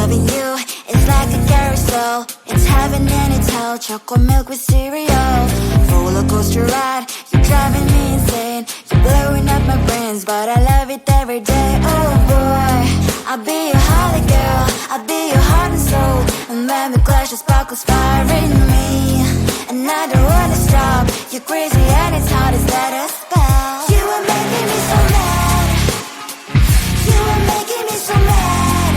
Loving you is like a carousel. It's heaven and it's hell. Chocolate milk with cereal. Roller coaster ride, you're driving me insane. You're blowing up my brains, but I love it every day. Oh boy, I'll be your holly girl, I'll be your heart and soul. And when we clash, the sparkles fire in me. And I don't wanna stop. You're crazy and it's hard as let a spell. You are making me so mad. You are making me so mad.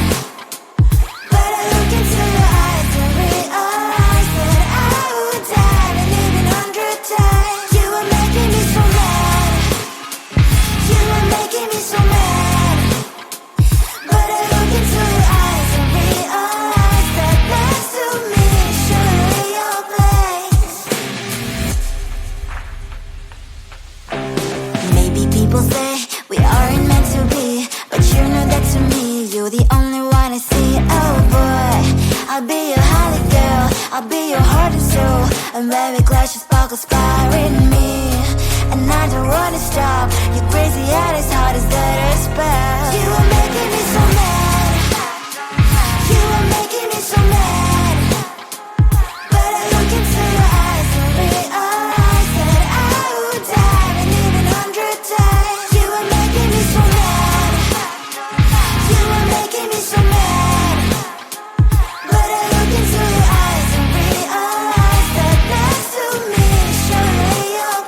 But I look into your eyes and realize that I would die and even 100 times. You are making me so mad. You are making me so mad. But I look into your eyes and realize that next to me is surely your place. Maybe people say we aren't meant to be, but you know that to me, you're the only one I see. Oh boy, I'll be your holly girl, I'll be your heart and soul. And when we clash, the sparkles fire in me. And I don't wanna stop. You're crazy and as hard as that a spell. You are making me so mad. You are making me so mad. But I look into your eyes and realize that I would die and even 100 times. You are making me so mad. You are making me so mad. But I look into your eyes and realize that next to me is surely your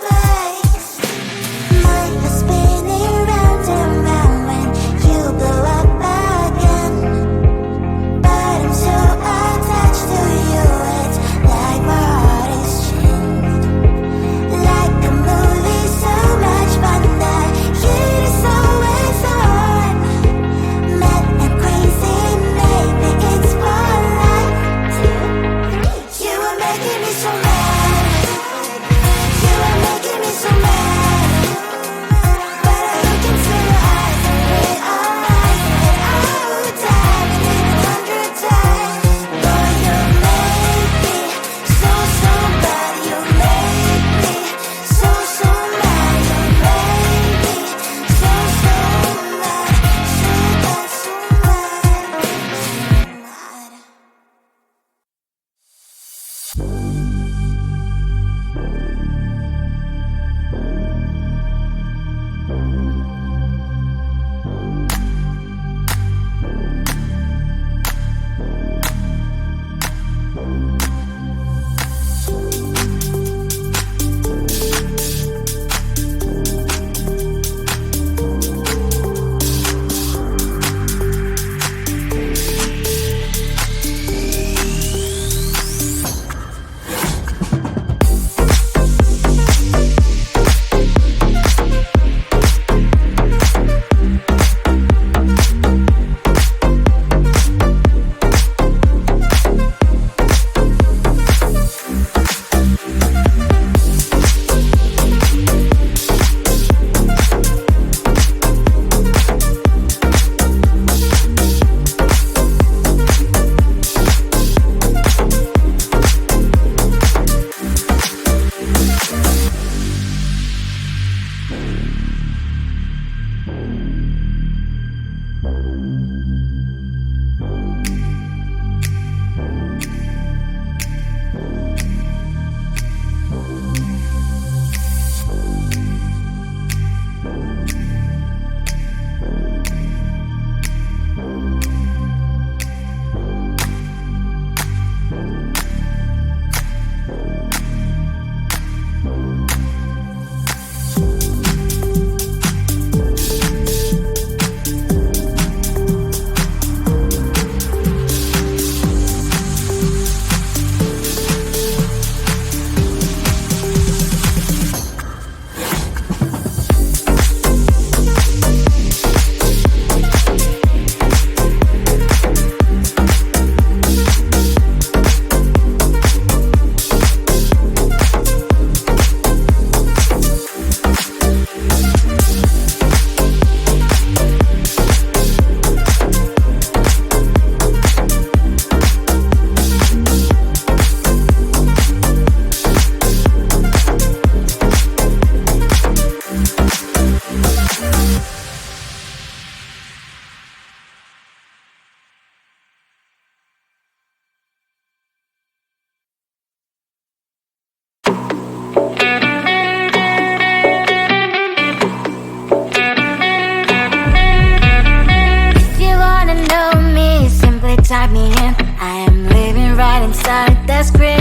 without the script.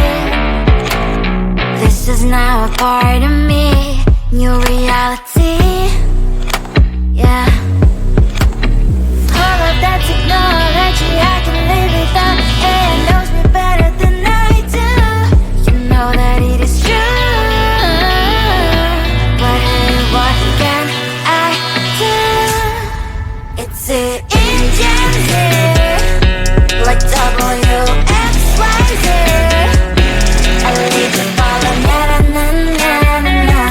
This is now a part of me, new reality. Yeah. All of that technology I can live without. It knows me better than I do. You know that it is true. But hey, what can I do? It's the engines here, like WXYZ. I leave you falling, na na na na na na.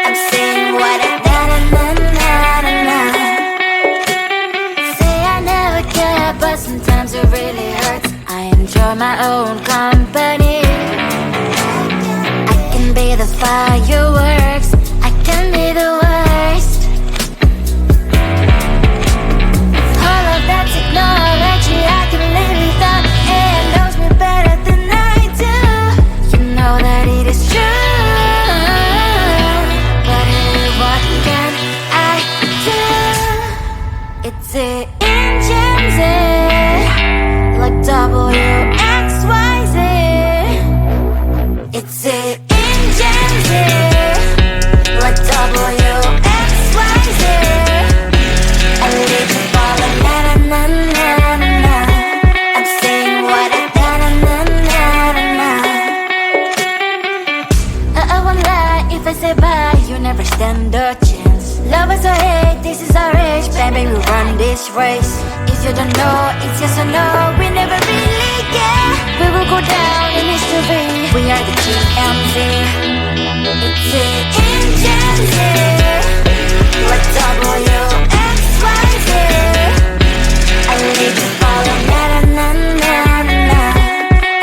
I'm saying what I na na na na na na. Say I never care, but sometimes it really hurts. I enjoy my own company. I can be the fireworks, I can be the worst. All of that technology I can live without. It knows me better than I do. You know that it is true. But hey, what can I do? It's the engines, like WXYZ. It's the engines, like WXYZ. I leave you falling, na na na na na na. I'm saying what I na na na na na na. I won't lie if I say bye, you never stand a chance. Love is or hate, this is our age, baby, we run this race. If you don't know, it's yes or no, we never really care. We will go down in history, we are the GMZ. It's the engines, like WXYZ. I leave you falling, na na na na na.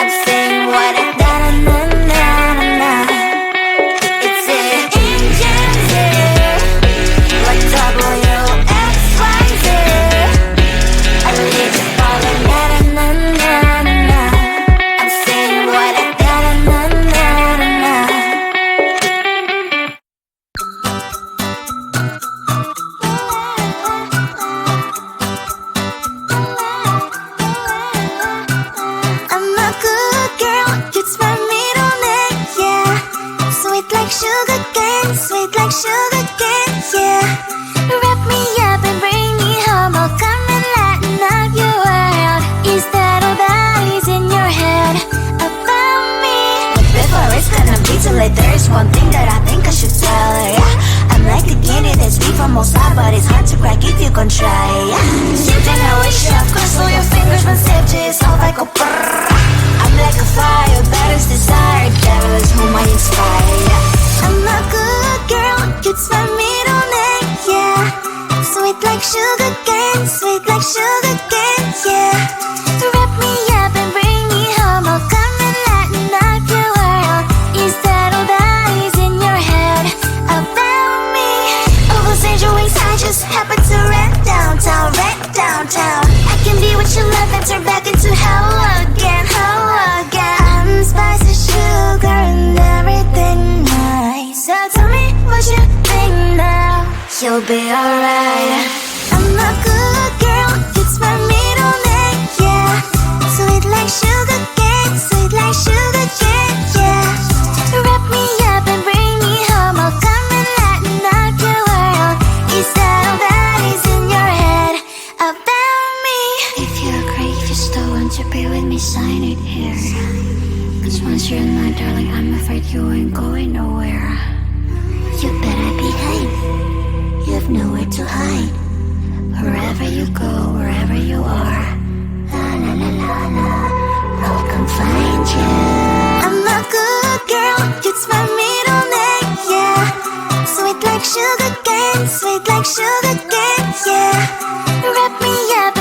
I'm saying what I na na na na na. It's the engines, like WXYZ. I leave you falling, na na na na na. I'm saying what I na na na na na. I'm a good girl, it's my middle name, yeah. Sweet like sugar cane, sweet like sugar cane, yeah. Wrap me up and bring me home, I'll come and lighten up your world. Is that all that is in your head about me? But before it's gonna be too late, there is one thing that I think I should tell her, yeah. I'm like the candy that's sweet from most high, but it's hard to crack if you can try, yeah. You can always shove, cross all your fingers when safety is off, I go brrrr. I'm like a fire, baddest desire, devil is whom I inspire, yeah. I'm a good girl, it's my middle name, yeah. Sweet like sugar cane, sweet like sugar cane, yeah. Wrap me up and bring me home, I'll come and lighten up your world. Is that all that is in your head about me? Overstand your wings, I just happen to rent downtown, I can be what you love and turn back into hell again, I'm spicy sugar and everything nice. So tell me what you think now, you'll be alright. I'm a good girl, it's my middle name, yeah. Sweet like sugar cane, sweet like sugar cane, yeah. Wrap me up and bring me home, I'll come and lighten up your world. Is that all that is in your head about me? If you agree, if you still want to be with me, sign it here. Cause once you're in my darling, I'm afraid you ain't going nowhere. You better behave, you have nowhere to hide. Wherever you go, wherever you are, la la la la la, I'll come find you. I'm a good girl, it's my middle name, yeah. Sweet like sugar cane, sweet like sugar cane, yeah. Wrap me up